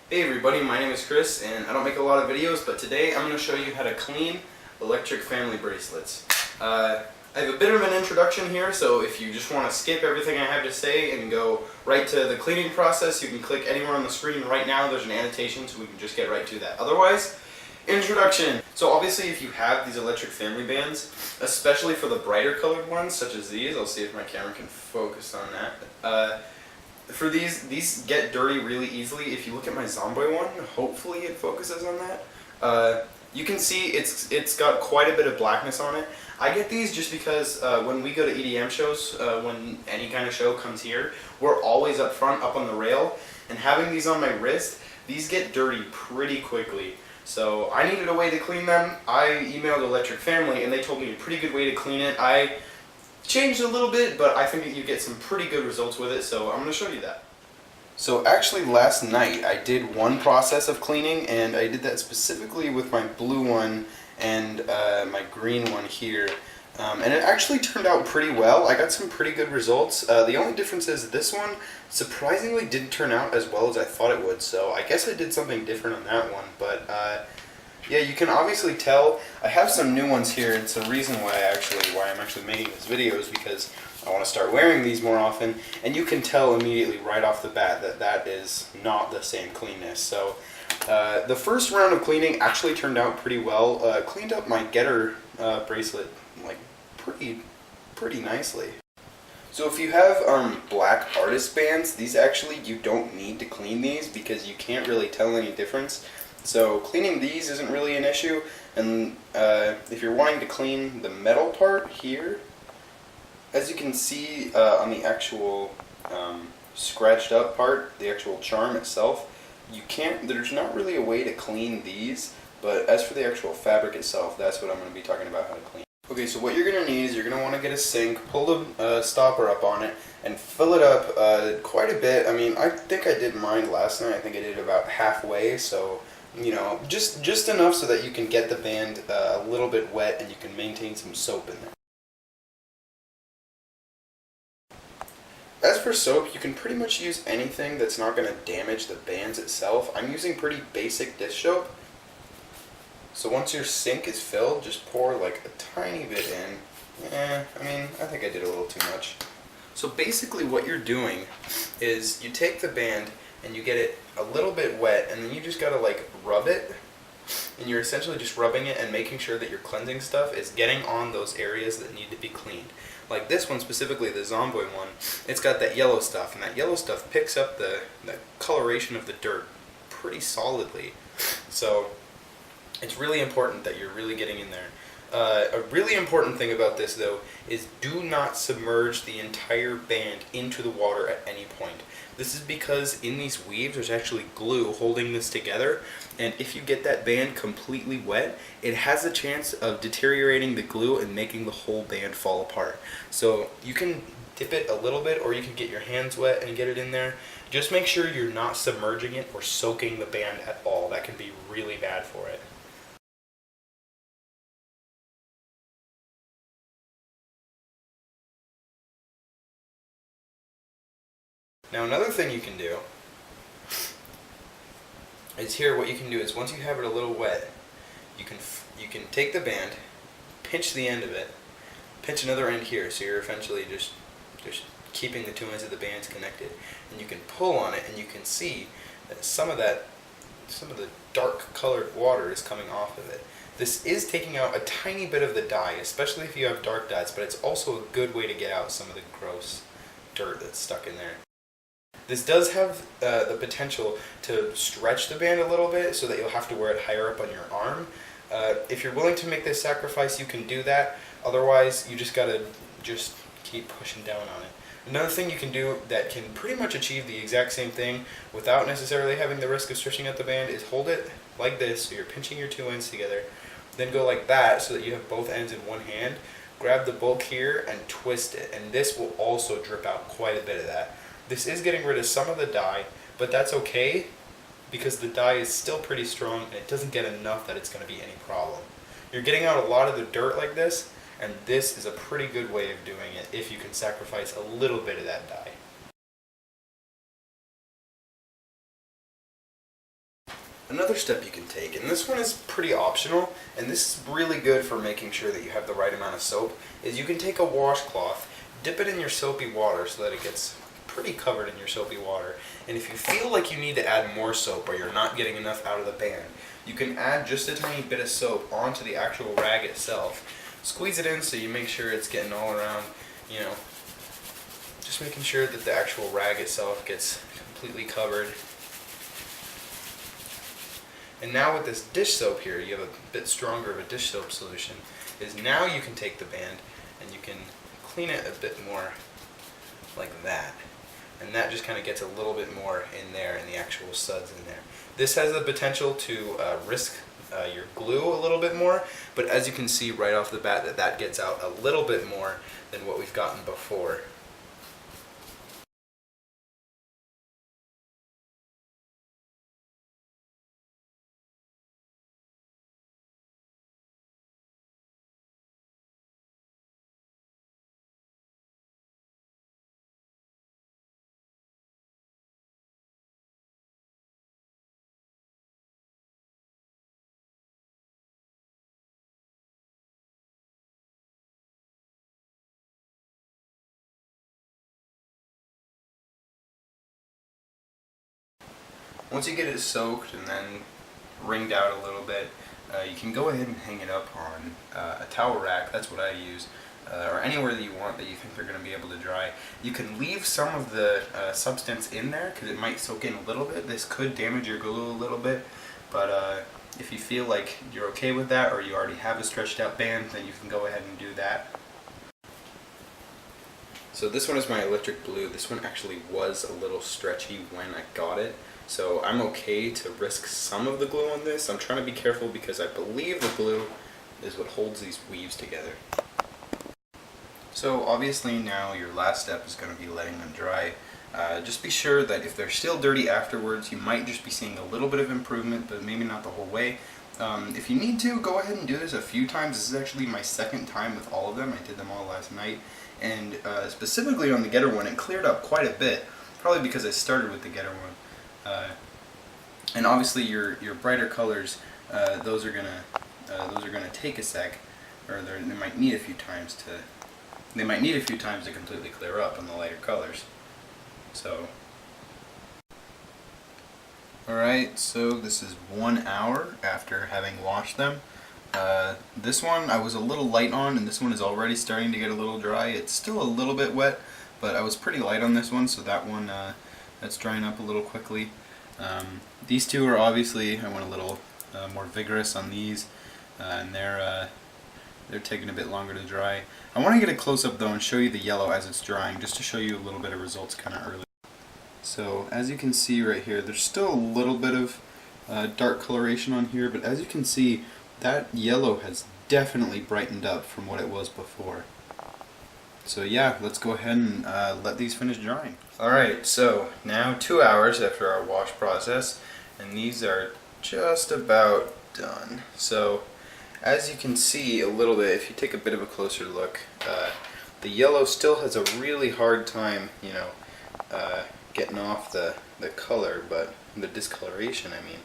Hey everybody, my name is Chris and I don't make a lot of videos, but today I'm going to show you how to clean electric family bracelets. I have a bit of an introduction here, so if you just want to skip everything I have to say and go right to the cleaning process, you can click anywhere on the screen right now. There's an annotation so we can just get right to that. Otherwise, introduction. So obviously if you have these electric family bands, especially for the brighter colored ones such as these, I'll see if my camera can focus on that. For these get dirty really easily. If you look at my Zomboy one, hopefully it focuses on that. You can see it's got quite a bit of blackness on it. I get these just because when we go to EDM shows, when any kind of show comes here, we're always up front, up on the rail, and having these on my wrist, these get dirty pretty quickly. So I needed a way to clean them. I emailed Electric Family and they told me a pretty good way to clean it. I changed a little bit, but I think that you get some pretty good results with it, so I'm going to show you that. So actually last night I did one process of cleaning, and I did that specifically with my blue one and my green one here. And it actually turned out pretty well. I got some pretty good results. The only difference is this one surprisingly didn't turn out as well as I thought it would, so I guess I did something different on that one. But yeah, you can obviously tell. I have some new ones here. It's a reason why I'm actually making this video, is because I want to start wearing these more often, and you can tell immediately right off the bat that that is not the same cleanness. So the first round of cleaning actually turned out pretty well. Cleaned up my Getter bracelet like pretty nicely. So if you have black artist bands, these actually, you don't need to clean these because you can't really tell any difference. So cleaning these isn't really an issue, and if you're wanting to clean the metal part here, as you can see on the actual scratched up part, the actual charm itself, there's not really a way to clean these, but as for the actual fabric itself, that's what I'm going to be talking about how to clean. Okay, so what you're going to need is you're going to want to get a sink, pull the stopper up on it, and fill it up quite a bit. I mean, I think I did mine last night. I think I did about halfway, so you know, just enough so that you can get the band a little bit wet and you can maintain some soap in there. As for soap, you can pretty much use anything that's not going to damage the bands itself. I'm using pretty basic dish soap. So once your sink is filled, just pour like a tiny bit in. I mean, I think I did a little too much. So basically what you're doing is you take the band and you get it a little bit wet, and then you just gotta like rub it, and you're essentially just rubbing it and making sure that your cleansing stuff is getting on those areas that need to be cleaned. Like this one specifically, the Zomboy one, it's got that yellow stuff, and that yellow stuff picks up the coloration of the dirt pretty solidly. So it's really important that you're really getting in there. A really important thing about this though is do not submerge the entire band into the water at any point. This is because in these weaves there's actually glue holding this together, and if you get that band completely wet, it has a chance of deteriorating the glue and making the whole band fall apart. So you can dip it a little bit, or you can get your hands wet and get it in there. Just make sure you're not submerging it or soaking the band at all. That can be really bad for it. Now another thing you can do is here, what you can do is once you have it a little wet, you can take the band, pinch the end of it, pinch another end here, so you're eventually just keeping the two ends of the bands connected, and you can pull on it and you can see that some of the dark colored water is coming off of it. This is taking out a tiny bit of the dye, especially if you have dark dyes, but it's also a good way to get out some of the gross dirt that's stuck in there. This does have the potential to stretch the band a little bit so that you'll have to wear it higher up on your arm. If you're willing to make this sacrifice, you can do that. Otherwise, you just gotta keep pushing down on it. Another thing you can do that can pretty much achieve the exact same thing without necessarily having the risk of stretching out the band is hold it like this, so you're pinching your two ends together. Then go like that so that you have both ends in one hand. Grab the bulk here and twist it, and this will also drip out quite a bit of that. This is getting rid of some of the dye, but that's okay because the dye is still pretty strong and it doesn't get enough that it's going to be any problem. You're getting out a lot of the dirt like this, and this is a pretty good way of doing it if you can sacrifice a little bit of that dye. Another step you can take, and this one is pretty optional, and this is really good for making sure that you have the right amount of soap, is you can take a washcloth, dip it in your soapy water so that it gets pretty covered in your soapy water, and if you feel like you need to add more soap or you're not getting enough out of the band, you can add just a tiny bit of soap onto the actual rag itself. Squeeze it in so you make sure it's getting all around, you know, just making sure that the actual rag itself gets completely covered. And now with this dish soap here, you have a bit stronger of a dish soap solution, is now you can take the band and you can clean it a bit more like that. And that just kind of gets a little bit more in there in the actual suds in there. This has the potential to risk your glue a little bit more, but as you can see right off the bat that gets out a little bit more than what we've gotten before. Once you get it soaked and then wringed out a little bit, you can go ahead and hang it up on a towel rack. That's what I use, or anywhere that you want that you think they're going to be able to dry. You can leave some of the substance in there because it might soak in a little bit. This could damage your glue a little bit, but if you feel like you're okay with that, or you already have a stretched out band, then you can go ahead and do that. So this one is my electric glue. This one actually was a little stretchy when I got it, so I'm okay to risk some of the glue on this. I'm trying to be careful because I believe the glue is what holds these weaves together. So obviously now your last step is going to be letting them dry. Just be sure that if they're still dirty afterwards, you might just be seeing a little bit of improvement, but maybe not the whole way. If you need to, go ahead and do this a few times. This is actually my second time with all of them. I did them all last night. And specifically on the Getter one, it cleared up quite a bit, probably because I started with the Getter one. And obviously your brighter colors, those are gonna take a sec, or they might need a few times to completely clear up on the lighter colors. So, alright, so this is 1 hour after having washed them. This one I was a little light on, and this one is already starting to get a little dry. It's still a little bit wet, but I was pretty light on this one, so that one that's drying up a little quickly. These two are obviously, I went a little more vigorous on these, and they're taking a bit longer to dry. I want to get a close-up though and show you the yellow as it's drying, just to show you a little bit of results kind of early. So as you can see right here, there's still a little bit of dark coloration on here, but as you can see, that yellow has definitely brightened up from what it was before. So yeah, let's go ahead and let these finish drying. Alright, so now 2 hours after our wash process, and these are just about done. So as you can see a little bit, if you take a bit of a closer look, the yellow still has a really hard time, you know, getting off the color, but the discoloration, I mean.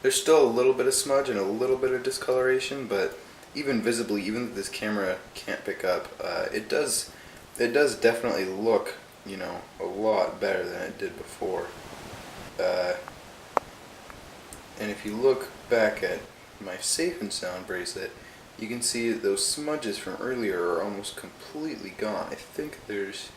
There's still a little bit of smudge and a little bit of discoloration, but even visibly, even if this camera can't pick up, it does definitely look, you know, a lot better than it did before. And if you look back at my Safe and Sound bracelet, you can see that those smudges from earlier are almost completely gone. I think there's...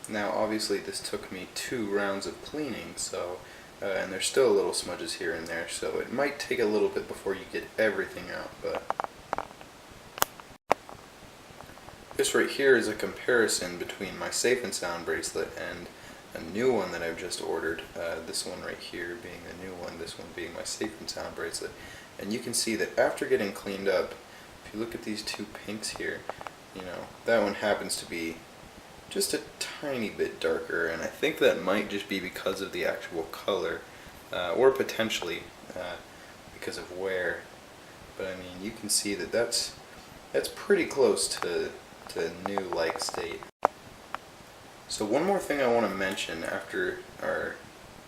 Now obviously this took me 2 rounds of cleaning, so and there's still little smudges here and there, so it might take a little bit before you get everything out, but this right here is a comparison between my Safe and Sound bracelet and a new one that I've just ordered. This one right here being the new one, this one being my Safe and Sound bracelet. And you can see that after getting cleaned up, if you look at these 2 pinks here, you know, that one happens to be just a tiny bit darker, and I think that might just be because of the actual color, or potentially because of wear. But I mean, you can see that that's pretty close to new like state. So one more thing I want to mention after our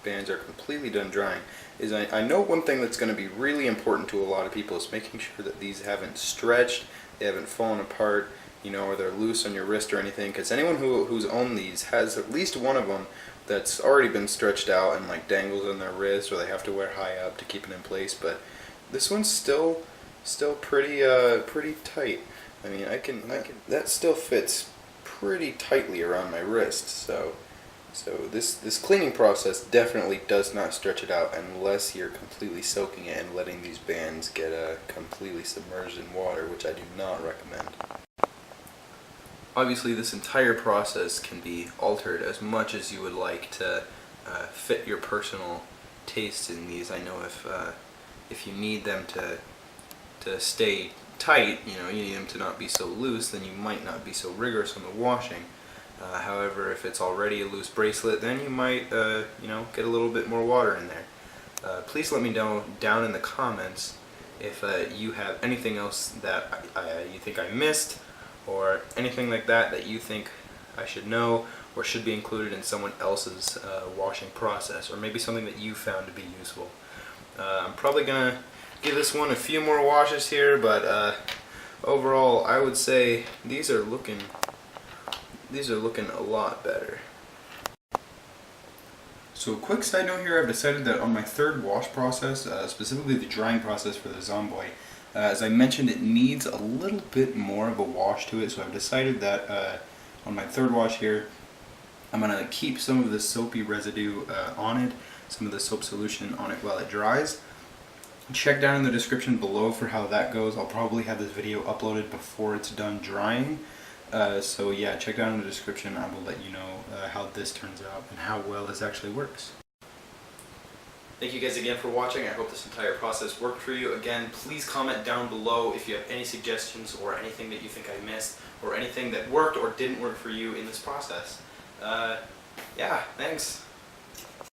bands are completely done drying is I know one thing that's going to be really important to a lot of people is making sure that these haven't stretched, they haven't fallen apart, you know, or they're loose on your wrist or anything, because anyone who's owned these has at least one of them that's already been stretched out and like dangles on their wrist, or they have to wear high up to keep it in place. But this one's still pretty tight. I mean, that still fits pretty tightly around my wrist. So this cleaning process definitely does not stretch it out unless you're completely soaking it and letting these bands get completely submerged in water, which I do not recommend. Obviously, this entire process can be altered as much as you would like to fit your personal taste in these. I know if you need them to stay tight, you know, you need them to not be so loose, then you might not be so rigorous on the washing. However, if it's already a loose bracelet, then you might, you know, get a little bit more water in there. Please let me know down in the comments if you have anything else that you think I missed, or anything like that you think I should know or should be included in someone else's washing process, or maybe something that you found to be useful. I'm probably gonna give this one a few more washes here, but overall I would say these are looking a lot better. So a quick side note here, I've decided that on my third wash process, specifically the drying process for the Zomboy, as I mentioned, it needs a little bit more of a wash to it, so I've decided that on my third wash here, I'm going to keep some of the soapy residue on it, some of the soap solution on it while it dries. Check down in the description below for how that goes. I'll probably have this video uploaded before it's done drying. So yeah, check down in the description. I will let you know how this turns out and how well this actually works. Thank you guys again for watching. I hope this entire process worked for you. Again, please comment down below if you have any suggestions or anything that you think I missed, or anything that worked or didn't work for you in this process. Yeah, thanks.